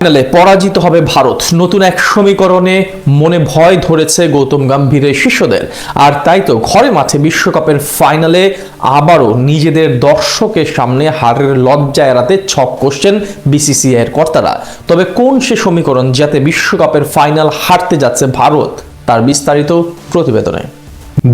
ফাইনালে পরাজিত হবে ভারত। নতুন এক সমীকরণে মনে ভয় ধরেছে গৌতম গম্ভীরের শিষ্যদের। আর তাই তো ঘরে মাঠে বিশ্বকাপের ফাইনালে আবারও নিজেদের দর্শকের সামনে হারের লজ্জা এড়াতে ছক কষছেন বিসিসিআই এর কর্তারা। তবে কোন সে সমীকরণ যাতে বিশ্বকাপের ফাইনাল হারতে যাচ্ছে ভারত, তার বিস্তারিত প্রতিবেদনে।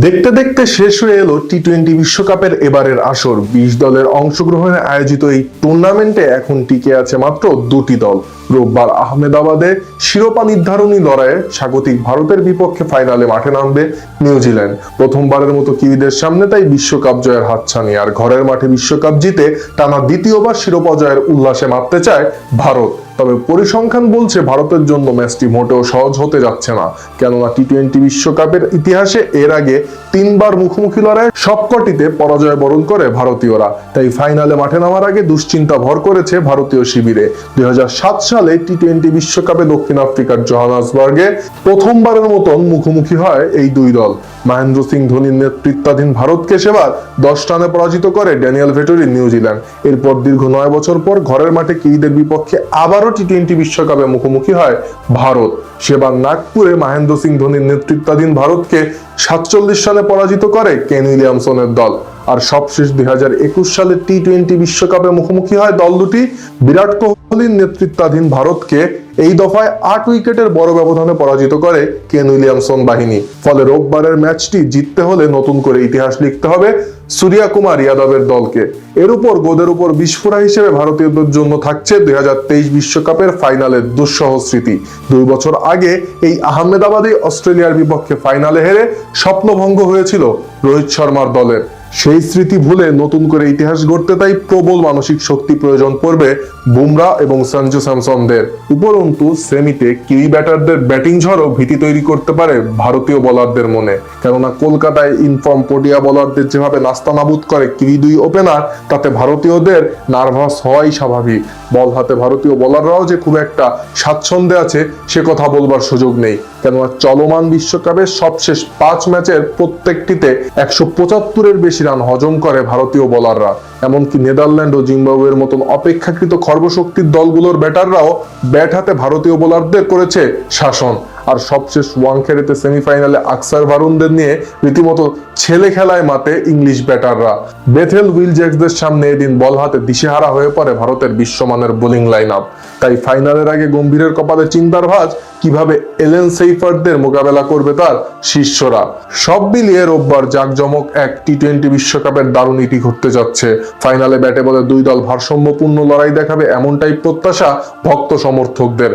দেখতে দেখতে শেষ হয়ে এলো টি-20 বিশ্বকাপের এবারের আসর। 20 দলের অংশগ্রহণে আয়োজিত এই টুর্নামেন্টে এখন টিকে আছে মাত্র দুটি দল। রোববার আহমেদাবাদে শিরোপা নির্ধারণী লড়াইয়ে স্বাগতিক ভারতের বিপক্ষে ফাইনালে মাঠে নামবে নিউজিল্যান্ড। প্রথমবারের মতো কিউইদের সামনে তাই বিশ্বকাপ জয়ের হাতছানি। আর ঘরের মাঠে বিশ্বকাপ জিতে টানা দ্বিতীয়বার শিরোপা জয়ের উল্লাসে মাততে চায় ভারত। তবে পরিসংখ্যান বলছে ভারতের জন্য ম্যাচটি মোটেও সহজ হতে যাচ্ছে না, কেননা টি-20 বিশ্বকাপের ইতিহাসে এর আগে 3বার মুখোমুখি লড়াইয়ে সবকটিতে পরাজয় বরণ করে ভারতীয়রা। তাই ফাইনালে মাঠে নামার আগে দুশ্চিন্তা ভর করেছে ভারতীয় শিবিরে। 2007 সালে টি-20 বিশ্বকাপে দক্ষিণ আফ্রিকার জোহান্সবার্গে প্রথমবারের মতন মুখোমুখি হয় এই দুই দল। মহেন্দ্র সিং ধোনির নেতৃত্বাধীন ভারতকে সেবার 10 রানে পরাজিত করে ড্যানিয়েল ভেটরির নিউজিল্যান্ড। এরপর দীর্ঘ 9 বছর পর ঘরের মাঠে কিউইদের বিপক্ষে আবারও টি-20 বিশ্বকাপে মুখোমুখি হয় ভারত। সেবার নাগপুরে মহেন্দ্র সিং ধোনির নেতৃত্বাধীন ভারতকে 47 রানে পরাজিত করে কেন উইলিয়ামসনের দল। আর সবশেষ 2021 সালে টি-20 বিশ্বকাপে মুখোমুখি হয় দল দুটি। বিরাট কোহলির নেতৃত্বাধীন ভারতকে এই দফায় 8 উইকেটের বড় ব্যবধানে পরাজিত করে কেন উইলিয়ামসন বাহিনী। ফলে রোববারের ম্যাচটি জিততে হলে নতুন করে ইতিহাস লিখতে হবে সূর্যা কুমার যাদবের দলকে। এর উপর গোদের উপর বিস্ফোরা হিসেবে ভারতীয়দের জন্য থাকছে 2023 বিশ্বকাপের ফাইনালের দুঃসহ স্মৃতি। 2 বছর আগে এই আহমেদাবাদে অস্ট্রেলিয়ার বিপক্ষে ফাইনালে হেরে স্বপ্নভঙ্গ হয়েছিল রোহিত শর্মার দলের। সেই স্মৃতি ভুলে নতুন করে ইতিহাস গড়তে তাই প্রবল মানসিক শক্তি প্রয়োজন পড়বে বুমরা এবং সঞ্জু স্যামসনদের। উপরন্তু সেমিতে কিউই ব্যাটারদের ব্যাটিং ঝড়ও ভীতি তৈরি করতে পারে ভারতীয় বোলারদের মনে, কেননা কলকাতায় ইনফর্ম পটিয়া বোলারদের যেভাবে নাস্তানাবুদ করে কিউই দুই ওপেনার, তাতে ভারতীয়দের নার্ভাস হওয়াই স্বাভাবিক। বল হাতে ভারতীয় বোলাররাও যে খুব একটা স্বাচ্ছন্দ্যে আছে সে কথা বলবার সুযোগ নেই, কেননা চলমান বিশ্বকাপের সবশেষ 5 ম্যাচের প্রত্যেকটিতে 175-এর বেশি রান হজম করে ভারতীয় বোলাররা। এমনকি নেদারল্যান্ড ও জিম্বাবুয়ের মতন অপেক্ষাকৃত খর্বশক্তির দলগুলোর ব্যাটাররাও ব্যাট হাতে ভারতীয় বোলারদের করেছে শাসন। আর সবশেষ ওয়াংখেড়েতে সেমিফাইনালে আকসার ভারুনদের নিয়ে রীতিমতো ছেলে খেলায় মাতে ইংলিশ ব্যাটাররা। বেথেল উইল জ্যাক্সদের সামনে এদিন বল হাতে দিশেহারা হয়ে পড়ে ভারতের বিশ্বমানের বোলিং লাইন আপ। তাই ফাইনালের আগে গম্ভীরের কপালে চিন্তার ভাঁজ, কিভাবে এলেন সেইফার্ডদের মোকাবেলা করবে তার শিষ্যরা। সব মিলিয়ে রোববার জাঁকজমক এক টি-20 বিশ্বকাপের দারুণ ইতি ঘটতে যাচ্ছে। ফাইনালে ব্যাটে বলে দুই দল ভারসাম্যপূর্ণ লড়াই দেখাবে এমনটাই প্রত্যাশা ভক্ত সমর্থকদের।